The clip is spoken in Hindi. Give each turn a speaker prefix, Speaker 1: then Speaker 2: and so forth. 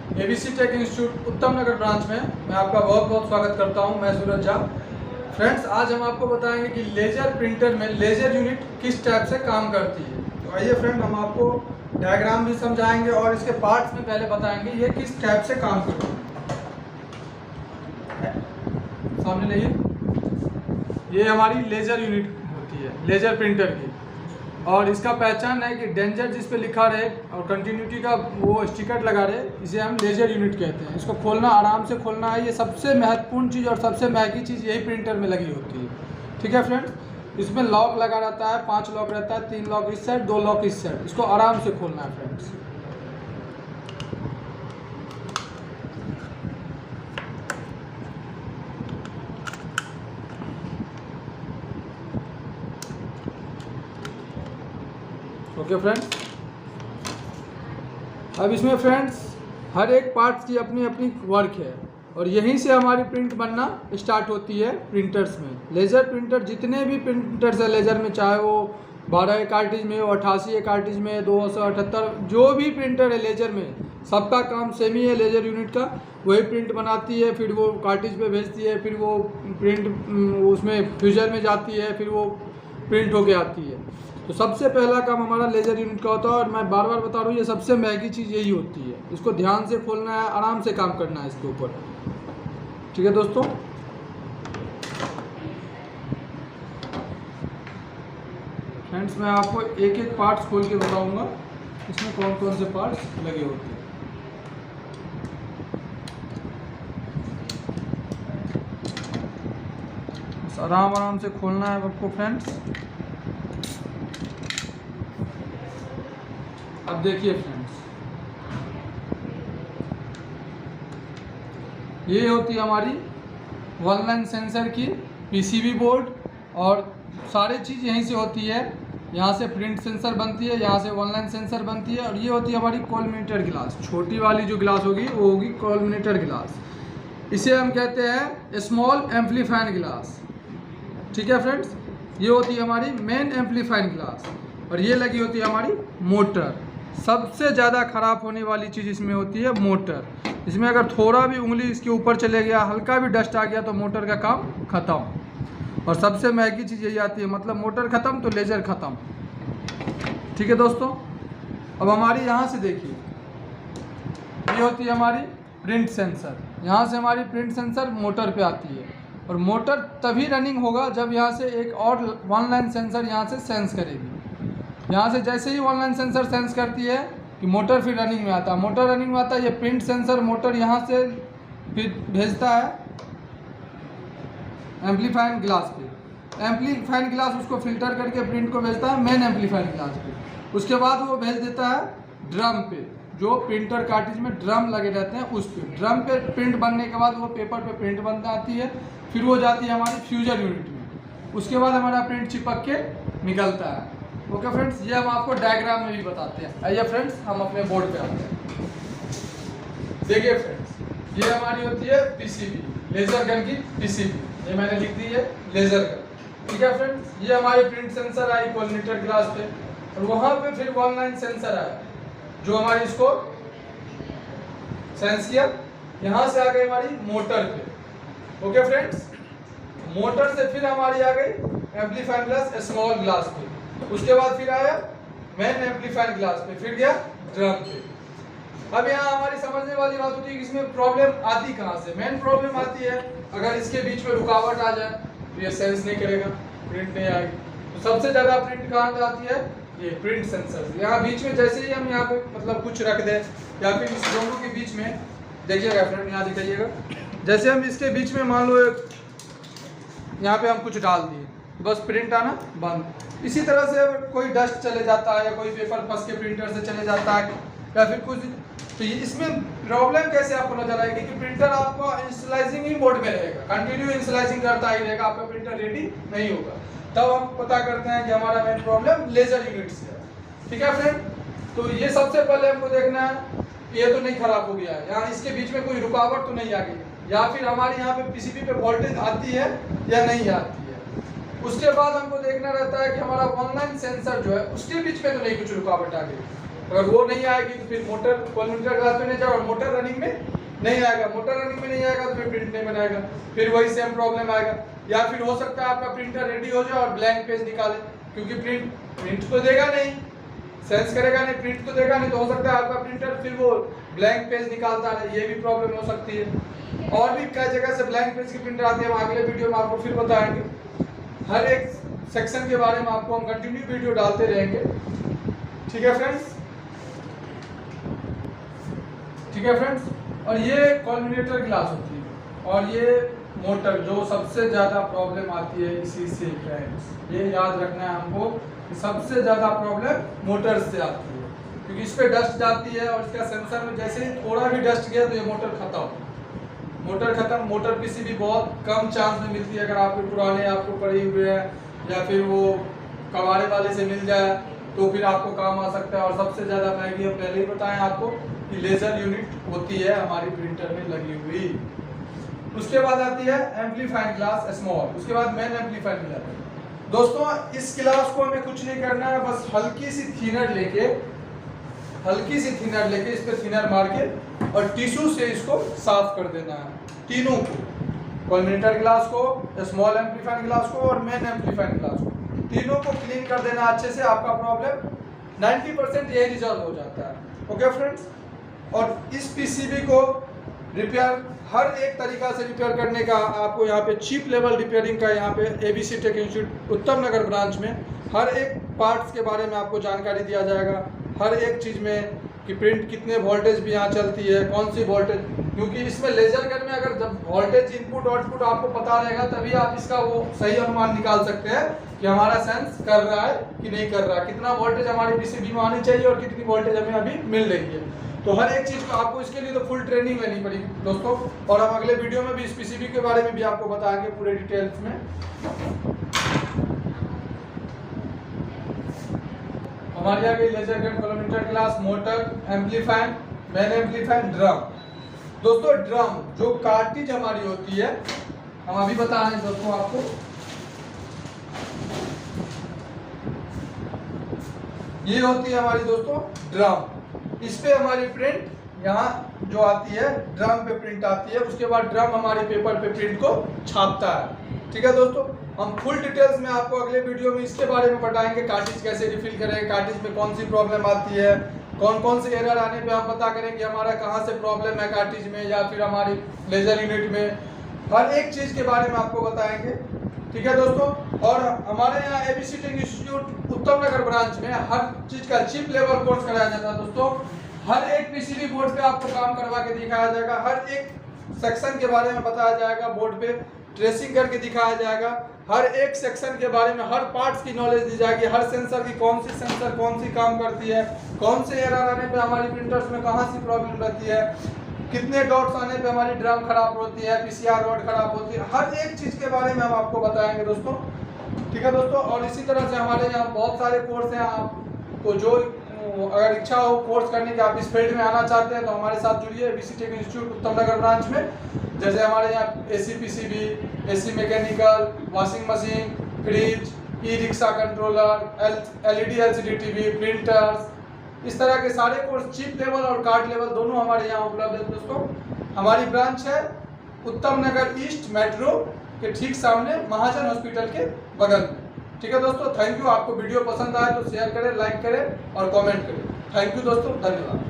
Speaker 1: एबीसी टेक इंस्टीट्यूट उत्तम नगर ब्रांच में मैं आपका बहुत बहुत स्वागत करता हूं। मैं सूरज झा। फ्रेंड्स, आज हम आपको बताएंगे कि लेजर प्रिंटर में लेजर यूनिट किस टाइप से काम करती है। तो आइए फ्रेंड, हम आपको डायग्राम भी समझाएंगे और इसके पार्ट्स में पहले बताएंगे ये किस टाइप से काम करती है। सामने लाइए, ये हमारी लेजर यूनिट होती है लेजर प्रिंटर की, और इसका पहचान है कि डेंजर जिस पे लिखा रहे और कंटिन्यूटी का वो स्टिकर लगा रहे, इसे हम लेजर यूनिट कहते हैं। इसको खोलना आराम से खोलना है, ये सबसे महत्वपूर्ण चीज़ और सबसे महंगी चीज़ यही प्रिंटर में लगी होती है। ठीक है फ्रेंड्स, इसमें लॉक लगा रहता है, 5 लॉक रहता है, 3 लॉक इस साइड, 2 लॉक इस साइड। इसको आराम से खोलना है फ्रेंड्स। ओके फ्रेंड्स, अब इसमें फ्रेंड्स हर एक पार्ट्स की अपनी अपनी वर्क है और यहीं से हमारी प्रिंट बनना स्टार्ट होती है प्रिंटर्स में। लेज़र प्रिंटर जितने भी प्रिंटर्स है लेज़र में, चाहे वो 12 कार्टिज में हो, 88 कार्टिज में, 278, जो भी प्रिंटर है लेज़र में, सबका काम सेम ही है। लेज़र यूनिट का वही प्रिंट बनाती है, फिर वो कार्टिज पे भेजती है, फिर वो प्रिंट उसमें फ्यूजर में जाती है, फिर वो प्रिंट होके आती है। तो सबसे पहला काम हमारा लेजर यूनिट का होता है, और मैं बार बार बता रहा हूँ ये सबसे महंगी चीज़ यही होती है। इसको ध्यान से खोलना है, आराम से काम करना है इसके ऊपर। ठीक है दोस्तों, फ्रेंड्स मैं आपको एक एक पार्ट्स खोल के बताऊंगा इसमें कौन कौन से पार्ट्स लगे होते हैं। बस आराम आराम से खोलना है आपको फ्रेंड्स। अब देखिए फ्रेंड्स, ये होती है हमारी वन लाइन सेंसर की पीसीबी बोर्ड, और सारी चीज़ यहीं से होती है। यहाँ से प्रिंट सेंसर बनती है, यहाँ से वन लाइन सेंसर बनती है, और ये होती है हमारी कॉलमिनेटर गिलास। छोटी वाली जो गिलास होगी वो होगी कॉलमिनेटर गिलास। इसे हम कहते हैं स्मॉल एम्पलीफाइंग गिलास। ठीक है फ्रेंड्स, ये होती है हमारी मेन एम्पलीफाइंग गिलास, और ये लगी होती है हमारी मोटर। सबसे ज़्यादा ख़राब होने वाली चीज़ इसमें होती है मोटर। इसमें अगर थोड़ा भी उंगली इसके ऊपर चले गया, हल्का भी डस्ट आ गया, तो मोटर का काम ख़त्म। और सबसे महंगी चीज़ यही आती है, मतलब मोटर ख़त्म तो लेजर ख़त्म। ठीक है दोस्तों, अब हमारी यहाँ से देखिए, ये होती है हमारी प्रिंट सेंसर। यहाँ से हमारी प्रिंट सेंसर मोटर पे आती है, और मोटर तभी रनिंग होगा जब यहाँ से एक और वन लाइन सेंसर यहाँ से सेंस करेगी। यहाँ से जैसे ही वन लाइन सेंसर सेंस करती है कि मोटर फिर रनिंग में आता है। मोटर रनिंग में आता है, ये प्रिंट सेंसर मोटर यहाँ से फिर भेजता है एम्पलीफाइंग गिलास पे। एम्पलीफाइंग गिलास उसको फिल्टर करके प्रिंट को भेजता है मेन एम्पलीफाइंग गिलास पे। उसके बाद वो भेज देता है ड्रम पे, जो प्रिंटर कार्टिज में ड्रम लगे रहते हैं उस पे। ड्रम पे प्रिंट बनने के बाद वो पेपर पे प्रिंट बन जाती है, फिर वो जाती है हमारी फ्यूजर यूनिट में। उसके बाद हमारा प्रिंट चिपक के निकलता है। ओके फ्रेंड्स, ये हम आपको डायग्राम में भी बताते हैं। आइए फ्रेंड्स, हम अपने बोर्ड पे आते हैं। देखिए फ्रेंड्स, ये हमारी होती है पीसीबी, लेजर गन की पीसीबी। ये मैंने लिख दी है लेजर गन। ठीक है फ्रेंड्स, ये हमारी प्रिंट सेंसर आई कॉलमिनेटर ग्लास पे, और वहाँ पे फिर वन लाइन सेंसर आया जो हमारी इसको सेंस किया। यहाँ से आ गई हमारी मोटर पे। ओके फ्रेंड्स, मोटर से फिर हमारी आ गई एम्पलीफाइंग ग्लास स्मॉल ग्लास पे। उसके बाद फिर आया मेन एम्पलीफाइंग ग्लास पे, फिर गया ड्रम पे। अब यहाँ हमारी समझने वाली बात होती है कि इसमें प्रॉब्लम आती कहाँ से। मेन प्रॉब्लम आती है अगर इसके बीच में रुकावट आ जाए तो ये सेंस नहीं करेगा, प्रिंट नहीं आएगी। तो सबसे ज़्यादा प्रिंट कहाँ पे आती है, ये प्रिंट सेंसर। यहाँ बीच में जैसे ही हम यहाँ पे मतलब कुछ रख दें, या फिर इस दोनों के बीच में देखिएगा फ्रेंड, यहाँ दिखाइएगा, जैसे हम इसके बीच में मान लो यहाँ पे हम कुछ डाल दिए, बस प्रिंट आना बंद। इसी तरह से अगर कोई डस्ट चले जाता है, या कोई पेपर फंस के प्रिंटर से चले जाता है, या फिर कुछ, तो ये इसमें प्रॉब्लम कैसे आपको नजर आएगी कि प्रिंटर आपका इंसलाइजिंग ही मोड में रहेगा, कंटिन्यू इंसलाइजिंग करता ही रहेगा, आपका प्रिंटर रेडी नहीं होगा। तब हम पता करते हैं कि हमारा मेन प्रॉब्लम लेजर यूनिट से है। ठीक है फ्रेंड, तो ये सबसे पहले हमको देखना है ये तो नहीं खराब हो गया है, यहाँ इसके बीच में कोई रुकावट तो नहीं आ गई, या फिर हमारे यहाँ पे पीसीबी पे वोल्टेज आती है या नहीं आती है। उसके बाद हमको देखना रहता है कि हमारा वन लाइन सेंसर जो है उसके बीच में तो नहीं कुछ रुकावट आ गई। अगर वो नहीं आएगी तो फिर मोटर कॉलमीटर क्लास में नहीं जाएगा और मोटर रनिंग में नहीं आएगा। मोटर रनिंग में नहीं आएगा तो फिर प्रिंट नहीं बनाएगा, फिर वही सेम प्रॉब्लम आएगा। या फिर हो सकता है आपका प्रिंटर रेडी हो जाए और ब्लैंक पेज निकाले, क्योंकि प्रिंट तो देगा नहीं, सेंस करेगा नहीं, प्रिंट तो देगा नहीं, तो हो सकता है आपका प्रिंटर फिर वो ब्लैंक पेज निकालता है, ये भी प्रॉब्लम हो सकती है। और भी कई जगह से ब्लैंक पेज की प्रिंटर आती है, हम अगले वीडियो में आपको फिर बताएंगे। हर एक सेक्शन के बारे में आपको हम कंटिन्यू वीडियो डालते रहेंगे। ठीक है फ्रेंड्स, ठीक है फ्रेंड्स। और ये कॉलमिनेटर ग्लास होती है और ये मोटर जो सबसे ज़्यादा प्रॉब्लम आती है इसी से फ्रेंड्स, ये याद रखना है हमको कि सबसे ज़्यादा प्रॉब्लम मोटर से आती है, क्योंकि इस पर डस्ट जाती है और इसका सेंसर में जैसे ही थोड़ा भी डस्ट गया तो ये मोटर खत्म। मोटर किसी भी बहुत कम चांस में मिलती है, अगर आपके पुराने आपको पड़े हुए हैं या फिर वो कबाड़े वाले से मिल जाए तो फिर आपको काम आ सकता है। और सबसे ज़्यादा महंगी हम पहले ही बताएं आपको कि लेज़र यूनिट होती है हमारी प्रिंटर में लगी हुई। उसके बाद आती है एम्पलीफाइंग ग्लास स्मॉल, उसके बाद मेन एम्पलीफाइंग ग्लास। दोस्तों इस ग्लास को हमें कुछ नहीं करना है, बस हल्की सी थिनर लेके इस पे थिनर मार के और टिश्यू से इसको साफ कर देना है, तीनों को, कॉलमिनेटर ग्लास को, स्मॉल एम्पलीफाइंग ग्लास को और मेन एम्पलीफाइंग ग्लास को, तीनों को क्लीन कर देना अच्छे से। आपका प्रॉब्लम 90% ये रिजॉल्व हो जाता है। ओके फ्रेंड्स, और इस पीसीबी को रिपेयर हर एक तरीका से रिपेयर करने का आपको यहाँ पे चीप लेवल रिपेयरिंग का यहाँ पे एबीसी टेक इंस्टीट्यूट उत्तम नगर ब्रांच में हर एक पार्ट्स के बारे में आपको जानकारी दिया जाएगा, हर एक चीज़ में कि प्रिंट कितने वोल्टेज भी यहाँ चलती है, कौन सी वोल्टेज, क्योंकि इसमें लेजर गन में अगर जब वोल्टेज इनपुट आउटपुट आपको पता रहेगा तभी आप इसका वो सही अनुमान निकाल सकते हैं कि हमारा सेंस कर रहा है कि नहीं कर रहा, कितना वोल्टेज हमारी पीसीबी में आनी चाहिए और कितनी वोल्टेज हमें अभी मिल रही है। तो हर एक चीज़ को आपको इसके लिए तो फुल ट्रेनिंग लेनी पड़ेगी दोस्तों, और हम अगले वीडियो में भी इस पीसीबी के बारे में भी आपको बताएंगे पूरे डिटेल्स में। हमारे यहाँ गई laser gun, collimator glass, motor, amplifier, main amplifier, drum. दोस्तों ड्रम जो कार्टिज हमारी होती है, हम अभी बता रहे हैं दोस्तों आपको, ये होती है हमारी दोस्तों ड्रम। इस पे हमारी प्रिंट यहाँ जो आती है ड्रम पे प्रिंट आती है, उसके बाद ड्रम हमारे पेपर पे प्रिंट को छापता है। ठीक है दोस्तों, हम फुल डिटेल्स में आपको अगले वीडियो में इसके बारे में बताएंगे, कार्टिज कैसे रिफिल करें, कार्टिज में कौन सी प्रॉब्लम आती है, कौन कौन से एरर आने पे हम पता करें कि हमारा कहाँ से प्रॉब्लम है कार्टिज में या फिर हमारी लेजर यूनिट में, हर एक चीज़ के बारे में आपको बताएंगे। ठीक है दोस्तों, और हमारे यहाँ एबीसी टेक इंस्टीट्यूट उत्तम नगर ब्रांच में हर चीज़ का चीप लेवल कोर्स कराया जाता है दोस्तों। हर एक पीसीबी बोर्ड पे आपको काम करवा के दिखाया जाएगा, हर एक सेक्शन के बारे में बताया जाएगा, बोर्ड पे ट्रेसिंग करके दिखाया जाएगा, हर एक सेक्शन के बारे में हर पार्ट्स की नॉलेज दी जाएगी, हर सेंसर की कौन सी सेंसर कौन सी काम करती है, कौन से एरर आने पे हमारी प्रिंटर्स में कहाँ सी प्रॉब्लम रहती है, कितने डॉट्स आने पे हमारी ड्रम खराब होती है, पीसीआर रोड खराब होती है, हर एक चीज़ के बारे में हम आपको बताएंगे दोस्तों। ठीक है दोस्तों, और इसी तरह से हमारे यहाँ बहुत सारे कोर्स हैं, आपको जो अगर इच्छा हो कोर्स करने की, आप इस फील्ड में आना चाहते हैं तो हमारे साथ जुड़िए एबीसी टेक इंस्टीट्यूट उत्तम नगर ब्रांच में। जैसे हमारे यहाँ AC PCB, AC mechanical, washing machine, fridge, e rickshaw controller, LED LCD TV, printers, इस तरह के सारे कोर्स चीप लेवल और कार्ड लेवल दोनों हमारे यहाँ उपलब्ध है दोस्तों। हमारी ब्रांच है उत्तम नगर ईस्ट मेट्रो के ठीक सामने महाजन हॉस्पिटल के बगल में। ठीक है दोस्तों, थैंक यू। आपको वीडियो पसंद आए तो शेयर करें, लाइक करें और कमेंट करें। थैंक यू दोस्तों, धन्यवाद।